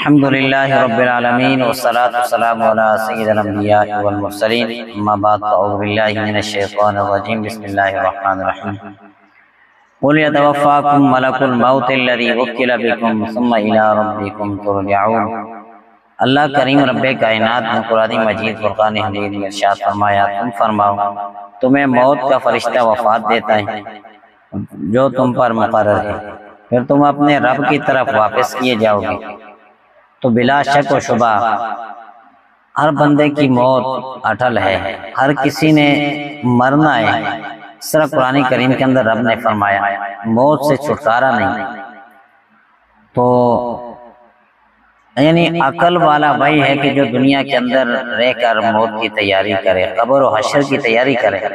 الحمد للہ رب العالمین والصلاة والسلام علی سید الانبیاء والمرسلین اما بعد فاعوذ باللہ من الشیطان الرجیم بسم اللہ الرحمن الرحیم قل یتوفاکم ملک الموت الذی وکل بکم ثم الی ربکم ترجعون۔ اللہ کریم رب کائنات نے قرآن مجید فرقان حمید میں ارشاد فرمایا، تم فرماؤ تمہیں موت کا فرشتہ وفات دیتا ہے جو تم پر مقرر ہے، پھر تم اپنے رب کی طرف واپس کیے جاؤ گے۔ تو بلا شک و شبہ ہر بندے کی موت اٹل ہے، ہر کسی نے مرنا ہے۔ اس طرح قرآن کریم کے اندر رب نے فرمایا موت سے چھٹکارا نہیں۔ تو یعنی عقل والا وہی ہے کہ جو دنیا کے اندر رہ کر موت کی تیاری کرے، قبر و حشر کی تیاری کرے۔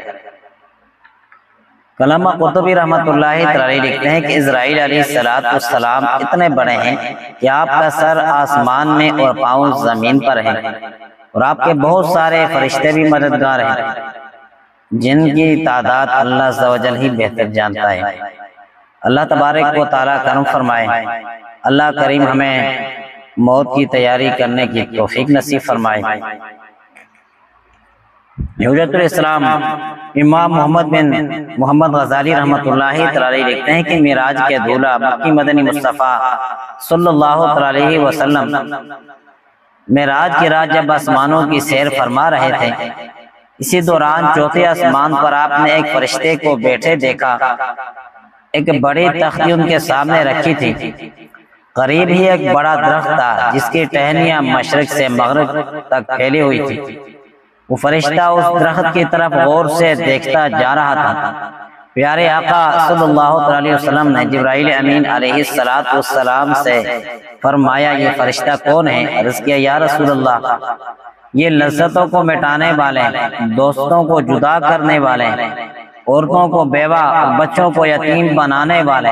علامہ قرطبی رحمۃ اللہ تعالی لکھتے ہیں کہ اسرائیل علیہ السلام اتنے بڑے ہیں کہ آپ کا سر آسمان میں اور پاؤں زمین پر ہیں، اور آپ کے بہت سارے فرشتے بھی مددگار ہیں جن کی تعداد اللہ عز و جل ہی بہتر جانتا ہے۔ اللہ تبارک و تعالیٰ کرم فرمائے، اللہ کریم ہمیں موت کی تیاری کرنے کی توفیق نصیب فرمائے۔ حجت الاسلام امام محمد بن محمد غزالی رحمۃ اللہ تعالی لکھتے ہیں کہ معراج کے دولہ مکی مدنی مصطفیٰ صلی اللہ علیہ وسلم معراج کی رات جب آسمانوں کی سیر فرما رہے تھے، اسی دوران چوتھے آسمان پر آپ نے ایک فرشتے کو بیٹھے دیکھا۔ ایک بڑی تختی ان کے سامنے رکھی تھی، قریب ہی ایک بڑا درخت تھا جس کی ٹہنیاں مشرق سے مغرب تک پھیلی ہوئی تھی۔ وہ فرشتہ اس درخت کی طرف غور سے دیکھتا جا رہا تھا۔ پیارے آقا صلی اللہ علیہ وسلم نے جبرائیل امین علیہ السلام سے فرمایا یہ فرشتہ کون ہے؟ عرض کیا یا رسول اللہ یہ لذتوں کو مٹانے والے، دوستوں کو جدا کرنے والے، عورتوں کو بیوہ اور بچوں کو یتیم بنانے والے،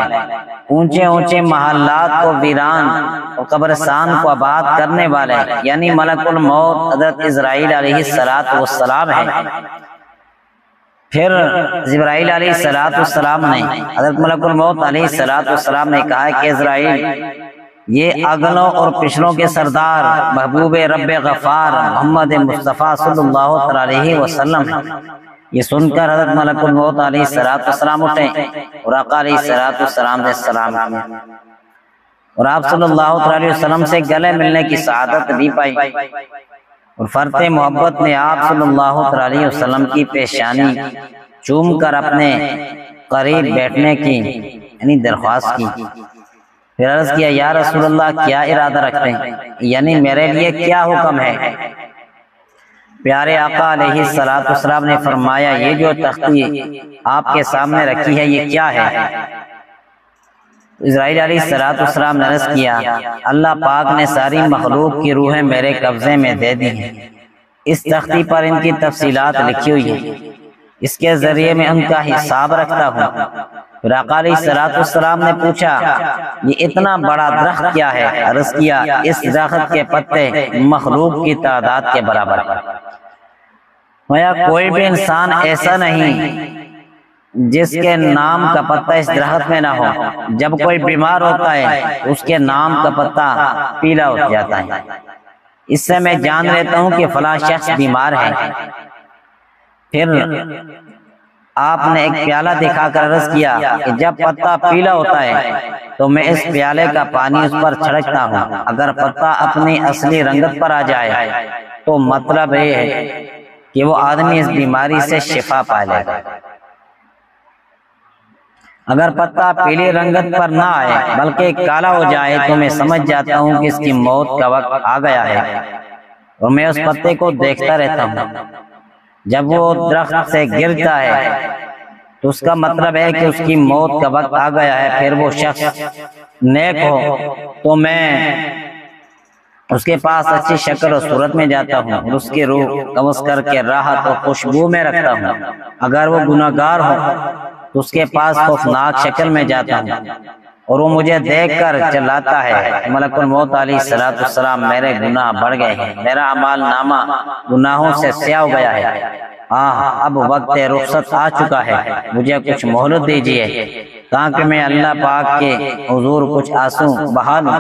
اونچے اونچے محلات کو ویران اور قبرستان کو آباد کرنے والے، یعنی ملک الموت حضرت اسرائیل علیہ السلام ہے۔ پھر جبرائیل علیہ السلام نے حضرت ملک الموت علیہ السلام نے کہا کہ اسرائیل یہ اگلوں اور پچھلوں کے سردار محبوب رب غفار محمد مصطفیٰ صلی اللہ علیہ وسلم ہے۔ یہ سن کر حضرت ملک الموت علیہ السلام اٹھے اور آقا علیہ السلام سے سلام کیا، اور آپ صلی اللہ علیہ وسلم سے گلے ملنے کی سعادت بھی پائی، اور فرط محبت نے آپ صلی اللہ علیہ وسلم کی پیشانی چوم کر اپنے قریب بیٹھنے کی یعنی درخواست کی۔ پھر عرض کیا یا رسول اللہ کیا ارادہ رکھتے ہیں، یعنی میرے لیے کیا حکم ہے؟ پیارے آقا علیہ السلام نے فرمایا یہ جو تختی آپ کے سامنے رکھی ہے یہ کیا ہے؟ اسرائیل علیہ السلام نے عرض کیا اللہ پاک نے ساری مخلوق کی روحیں میرے قبضے میں دے دی ہیں، اس تختی پر ان کی تفصیلات لکھی ہوئی ہیں، اس کے ذریعے میں ان کا حساب رکھتا ہوں۔ پھر آقا علیہ السلام نے پوچھا یہ اتنا بڑا درخت کیا ہے؟ عرض کیا اس درخت کے پتے مخلوق کی تعداد کے برابر ہیں۔ کوئی بھی انسان ایسا نہیں جس کے نام کا پتہ اس درخت میں نہ ہو۔ جب کوئی بیمار ہوتا ہے اس کے نام کا پتہ پیلا ہو جاتا ہے، اس سے میں جان لیتا ہوں کہ فلاں شخص بیمار ہے۔ پھر آپ نے ایک پیالہ دکھا کر عرض کیا کہ جب پتہ پیلا ہوتا ہے تو میں اس پیالے کا پانی اس پر چھڑکتا ہوں، اگر پتہ اپنی اصلی رنگت پر آ جائے تو مطلب یہ ہے کہ وہ آدمی اس بیماری سے شفا پا لے گا۔ اگر پتہ پیلی رنگت پر نہ آئے بلکہ کالا ہو جائے تو میں سمجھ جاتا ہوں کہ اس کی موت کا وقت آ گیا ہے، اور میں اس پتے کو دیکھتا رہتا ہوں۔ جب وہ درخت سے گرتا ہے تو اس کا مطلب ہے کہ اس کی موت کا وقت آ گیا ہے۔ پھر وہ شخص نیک ہو تو میں اس کے پاس اچھی شکل و صورت میں جاتا ہوں اور اس کی روح قبض کر کے راحت و خوشبو میں رکھتا ہوں۔ اگر وہ گناہگار ہو تو اس کے پاس خوفناک شکل میں جاتا ہوں اور وہ مجھے دیکھ کر چلاتا ہے ملک الموت علیہ السلام میرے گناہ بڑھ گئے ہیں، میرا اعمال نامہ گناہوں سے سیاہ ہو گیا ہے، اب وقت رخصت آ چکا ہے، مجھے کچھ مہلت دیجیے۔ تاکہ میں اللہ پاک کے حضور کچھ آنسو بہا لوں،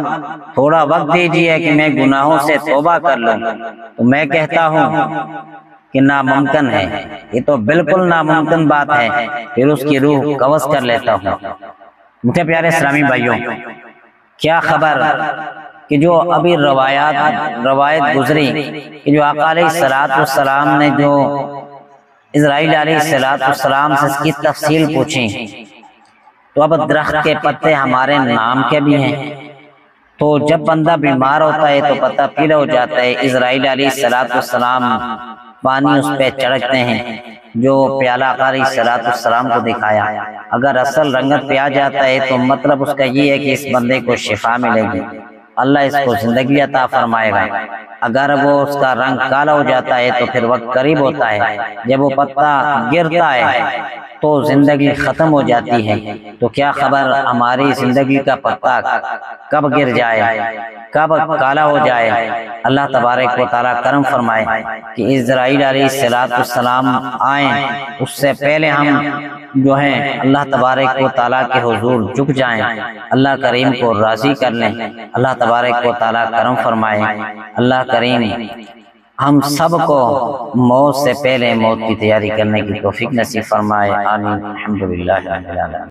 تھوڑا وقت دیجیے کہ میں گناہوں سے توبہ کر لوں۔ تو میں کہتا ہوں کہ ناممکن ہے، یہ تو بالکل ناممکن بات ہے، پھر اس کی روح قبض کر لیتا ہوں۔ مجھے پیارے اسلامی بھائیوں، کیا خبر کہ جو ابھی روایت گزری کہ جو آقا علیہ السلام نے جو اسرائیل علیہ السلام سے اس کی تفصیل پوچھی، تو اب درخت کے پتے ہمارے نام کے بھی ہیں، تو جب بندہ بیمار ہوتا ہے تو پتہ پیلا ہو جاتا ہے۔ اسرائیل علیہ السلام پانی اس پہ چھڑکتے ہیں، جو پیالہ آقا علیہ السلام کو دکھایا، اگر اصل رنگت پہ آ جاتا ہے تو مطلب اس کا یہ ہے کہ اس بندے کو شفا ملے گی، اللہ اس کو زندگی عطا فرمائے گا۔ اگر وہ اس کا رنگ کالا ہو جاتا ہے تو پھر وقت قریب ہوتا ہے، جب وہ پتا گرتا ہے تو زندگی ختم ہو جاتی ہے۔ تو کیا خبر ہماری زندگی کا پتا کب گر جائے، کب کالا ہو جائے۔ اللہ تبارک و تعالیٰ کرم فرمائے کہ اسرائیل علیہ السلام آئیں، اس سے پہلے ہم جو ہیں اللہ تبارک و تعالیٰ کے حضور جھک جائیں، اللہ کریم کو راضی کر لیں۔ اللہ تبارک و تعالیٰ کرم فرمائے، اللہ کریم ہم سب کو موت سے پہلے موت کی تیاری کرنے کی توفیق نصیب فرمائے، آمین۔ الحمدللہ رب العالمین۔